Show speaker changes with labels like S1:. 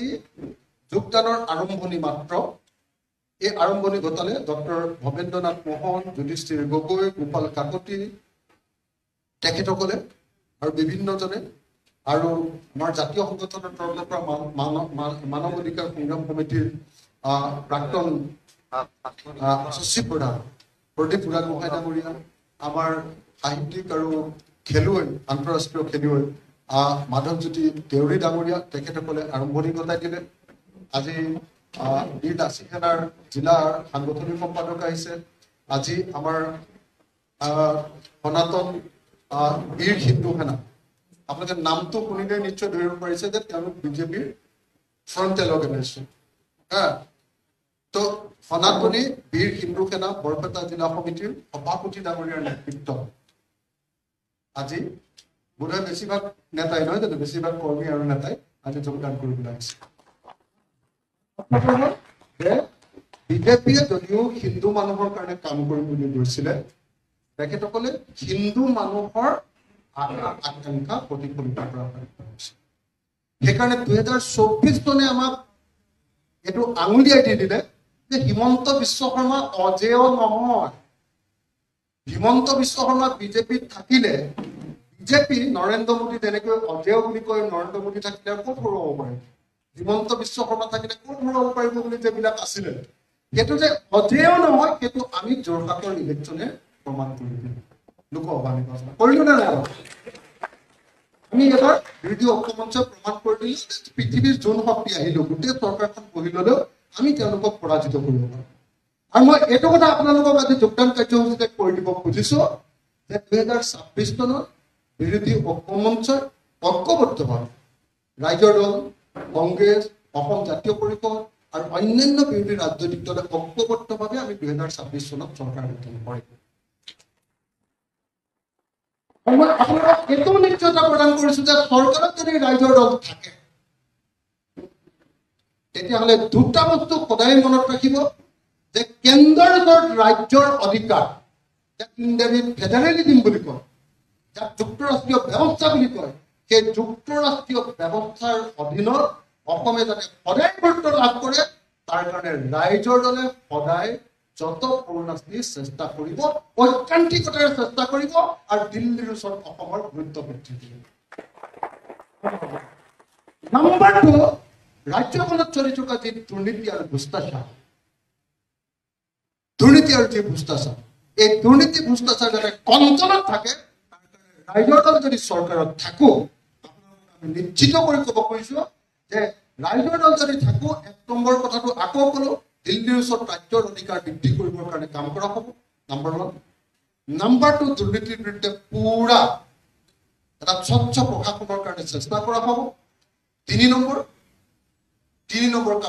S1: আজি যোগদানৰ আৰম্ভণি মাত্ৰ এই আৰম্ভণি ঘটালে ডক্টৰ ভৱেন্দ্ৰনাথ মোহন, যুধিষ্ঠিৰ গগৈ, গোপাল কাকতি তেখেতসকলে আৰু বিভিন্নজনে আৰু আমাৰ জাতীয় সংগঠনৰ তৰফৰ পৰা মানৱ অধিকাৰ সংগ্ৰাম কমিটিৰ প্ৰাক্তন সচিব প্ৰধান প্ৰদীপ বুঢ়াগোহাঁই ডাঙৰীয়া, আমাৰ সাহিত্যিক আৰু খেলুৱৈ আন্তঃৰাষ্ট্ৰীয় খেলুৱৈ মাধৱজ্যোতি দেউৰী ডাঙৰীয়া তেখেতসকলে আৰম্ভণি ঘটাই দিলে। আজি বীৰ লাচিত সেনাৰ জিলাৰ সাংগঠনিক সম্পাদক আহিছে। আজি আমাৰ সনাতন বীৰ হিন্দু সেনা, আপোনালোকে নামটো শুনিলে নিশ্চয় ধৰিব পাৰিছে যে তেওঁলোক বিজেপিৰ ফ্ৰণ্টেল অৰ্গেনাইজেশ্যন। তো সনাতনী বীৰ হিন্দু সেনা বৰপেটা জিলা সমিতিৰ সভাপতি ডাঙৰীয়াৰ নেতৃত্বত আজি বোধহয় বেছিভাগ নেতাই নহয় জানো, বেছিভাগ কৰ্মী আৰু নেতাই আজি যোগদান কৰিবলৈ আহিছে। যে বিজেপিয়ে যদিও হিন্দু মানুহৰ কাৰণে কাম কৰিম বুলি কৈছিলে, তেখেতসকলে হিন্দু মানুহৰ আকাংক্ষা প্ৰতিফলিত কৰা হৈছে। সেইকাৰণে 2024 চনে আমাক এইটো আঙুলিয়াই দি দিলে যে হিমন্ত বিশ্ব শৰ্মা অজেয় নহয়। হিমন্ত বিশ্ব শৰ্মা বিজেপিত থাকিলে বিজেপি নৰেন্দ্ৰ মোদী যেনেকৈ অজেয় বুলি কয়, নৰেন্দ্ৰ মোদী থাকিলে ক'ত হৰুৱাব পাৰে, হিমন্ত বিশ্ব শৰ্মা থাকিলে ক'ত হৰুৱাব পাৰিব বুলি যিবিলাক আছিলে, সেইটো যে অজেয় নহয় সেইটো আমি যোৰহাটৰ ইলেকশ্যনে প্ৰমাণ কৰি দিলো। লোকসভা নিৰ্বাচন কৰিলো নে নাই? আমি এবাৰ ভিডিঅ' অংশমঞ্চই প্ৰমাণ কৰি দিলো পৃথিৱীৰ যোন শক্তি আহিলেও গোটেই চৰকাৰখন বহি ল'লেও আমি তেওঁলোকক পৰাজিত কৰিব পাৰোঁ। আৰু মই এইটো কথা আপোনালোকক আজি যোগদান কাৰ্যসূচীতে কৰি দিব খুজিছো যে 2026 চনত বিৰোধী ঐক্যমঞ্চই ঐক্যবদ্ধভাৱে ৰাইজৰ দল, কংগ্ৰেছ, অসম জাতীয় পৰিষদ আৰু অন্যান্য বিৰোধী ৰাজনৈতিক দলে ঐক্যবদ্ধভাৱে আমি 2026 চনত চৰকাৰ গঠন কৰিম। মই আপোনালোকক এইটো নিশ্চয়তা প্ৰদান কৰিছো যে চৰকাৰত যদি ৰাইজৰ দল থাকে তেতিয়াহ'লে দুটা বস্তু সদায় মনত ৰাখিব যে কেন্দ্ৰৰ ওচৰত ৰাজ্যৰ অধিকাৰ, যাক ইংৰাজীত ফেডাৰেলিজিম বুলি কয়, যাক যুক্তৰাষ্ট্ৰীয় ব্যৱস্থা বুলি কয়, সেই যুক্তৰাষ্ট্ৰীয় ব্যৱস্থাৰ অধীনত অসমে যাতে সদায় গুৰুত্ব লাভ কৰে তাৰ কাৰণে ৰাইজৰ দলে সদায় যত পূৰ্ণাস্তি চেষ্টা কৰিব, ঐকান্তিকতাৰে চেষ্টা কৰিব আৰু দিল্লীৰ ওচৰত অসমৰ গুৰুত্ব বৃদ্ধি কৰিব। নম্বৰ 2, ৰাজ্যখনত চলি থকা যি দুৰ্নীতি আৰু ভ্ৰষ্টাচাৰ, এই দুৰ্নীতি ভ্ৰষ্টাচাৰ যাতে কণ্ট্ৰলত থাকে তাৰ কাৰণে ৰাইজৰ দল যদি চৰকাৰত থাকো, আমি নিশ্চিত কৰি ক'ব খুজিছো যে ৰাইজৰ দল যদি থাকো, 1 নম্বৰ কথাটো আকৌ ক'লো, দিল্লীৰ ওচৰত ৰাজ্যৰ অধিকাৰ বৃদ্ধি কৰিবৰ কাৰণে কাম কৰা হ'ব, নম্বৰ 1। নম্বৰ 2, দুৰ্নীতিৰ বিৰুদ্ধে পুৰা এটা স্বচ্ছ প্ৰশাসনৰ কাৰণে চেষ্টা কৰা হ'ব। 3 নম্বৰ